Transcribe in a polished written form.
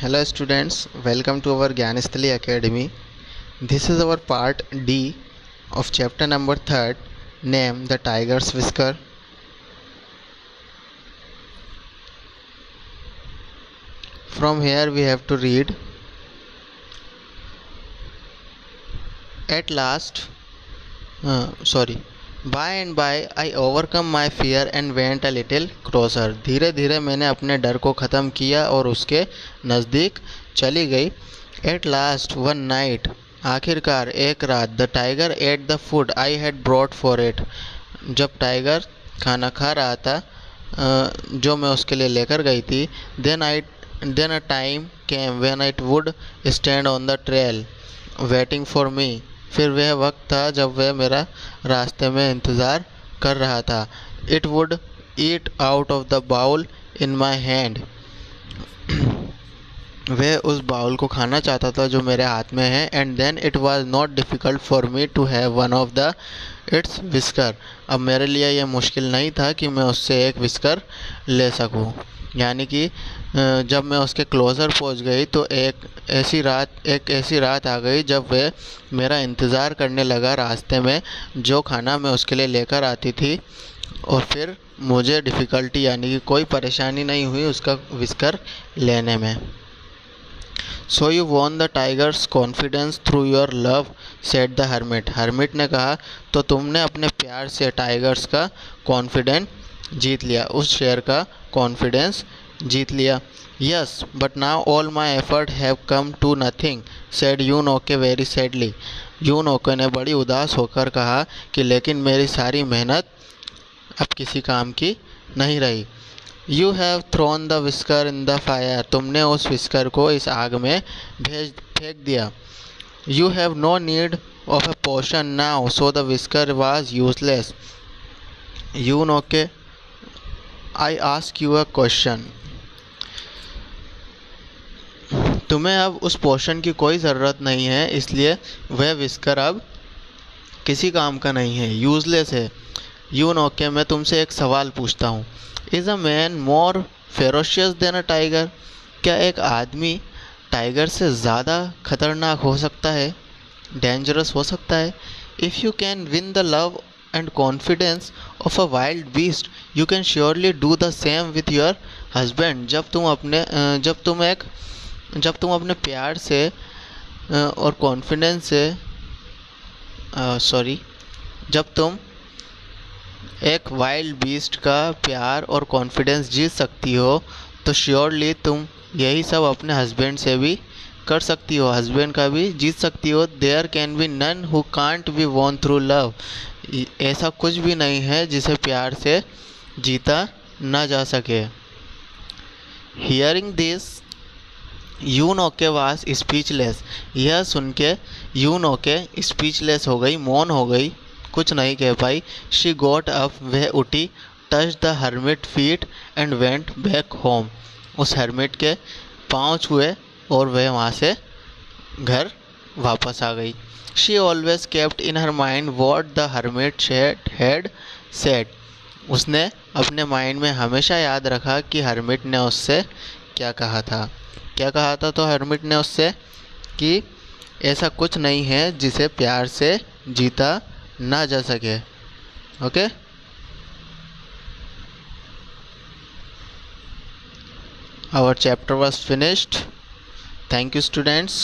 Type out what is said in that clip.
Hello students, welcome to our Gyanasthali Academy. This is our part D of chapter number 3rd, name the tiger's whisker. From here we have to read. At last, by and by I overcome my fear and went a little closer. धीरे धीरे मैंने अपने डर को ख़त्म किया और उसके नज़दीक चली गई. At last one night, आखिरकार एक रात, the tiger ate the food I had brought for it. जब टाइगर खाना खा रहा था जो मैं उसके लिए लेकर गई थी. Then a time came when it would stand on the trail waiting for me. फिर वह वक्त था जब वह मेरा रास्ते में इंतज़ार कर रहा था. It would eat out of the bowl in my hand. वह उस बाउल को खाना चाहता था जो मेरे हाथ में है. And then it was not difficult for me to have one of the its whisker. अब मेरे लिए यह मुश्किल नहीं था कि मैं उससे एक विस्कर ले सकूं. यानी कि जब मैं उसके क्लोज़र पहुंच गई तो एक ऐसी रात आ गई जब वह मेरा इंतज़ार करने लगा रास्ते में जो खाना मैं उसके लिए लेकर आती थी. और फिर मुझे डिफ़िकल्टी यानी कि कोई परेशानी नहीं हुई उसका विस्कर लेने में. So you won the tiger's confidence through your love, said the hermit. hermit ने कहा तो तुमने अपने प्यार से टाइगर्स का कॉन्फिडेंस जीत लिया, उस शेर का कॉन्फिडेंस जीत लिया. Yes, but now all my effort have come to nothing, said यूनोके very sadly. यूनोके ने बड़ी उदास होकर कहा कि लेकिन मेरी सारी मेहनत अब किसी काम की नहीं रही. You have thrown the whisker in the fire. तुमने उस विस्कर को इस आग में फेंक दिया. You have no need of a potion now, so the whisker was useless. यूनोके, I ask you a question. तुम्हें अब उस पोशन की कोई ज़रूरत नहीं है, इसलिए वह विस्कर अब किसी काम का नहीं है, यूज़लेस है. यूनोके, मैं तुमसे एक सवाल पूछता हूँ. Is a man more ferocious than a tiger? क्या एक आदमी टाइगर से ज़्यादा खतरनाक हो सकता है, डेंजरस हो सकता है? If you can win the love and confidence of a wild beast, you can surely do the same with your husband. जब तुम अपने प्यार से और कॉन्फिडेंस से जब तुम एक वाइल्ड बीस्ट का प्यार और कॉन्फिडेंस जीत सकती हो तो श्योरली तुम यही सब अपने हस्बैंड से भी कर सकती हो, हस्बैंड का भी जीत सकती हो. There can be none who can't be won through love. ऐसा कुछ भी नहीं है जिसे प्यार से जीता ना जा सके. हियरिंग दिस यूनोके वाज स्पीचलेस. यह सुन के यूनोके स्पीचलेस हो गई, मौन हो गई, कुछ नहीं कह पाई. शी गॉट अप, वह उठी. Touch the hermit feet and went back home. उस हर्मिट के पाँव छुए और वह वहाँ से घर वापस आ गई. She always kept in her mind what the hermit had said. उसने अपने माइंड में हमेशा याद रखा कि हर्मिट ने उससे क्या कहा था. तो हर्मिट ने उससे कि ऐसा कुछ नहीं है जिसे प्यार से जीता ना जा सके. Okay, our chapter was finished. Thank you students.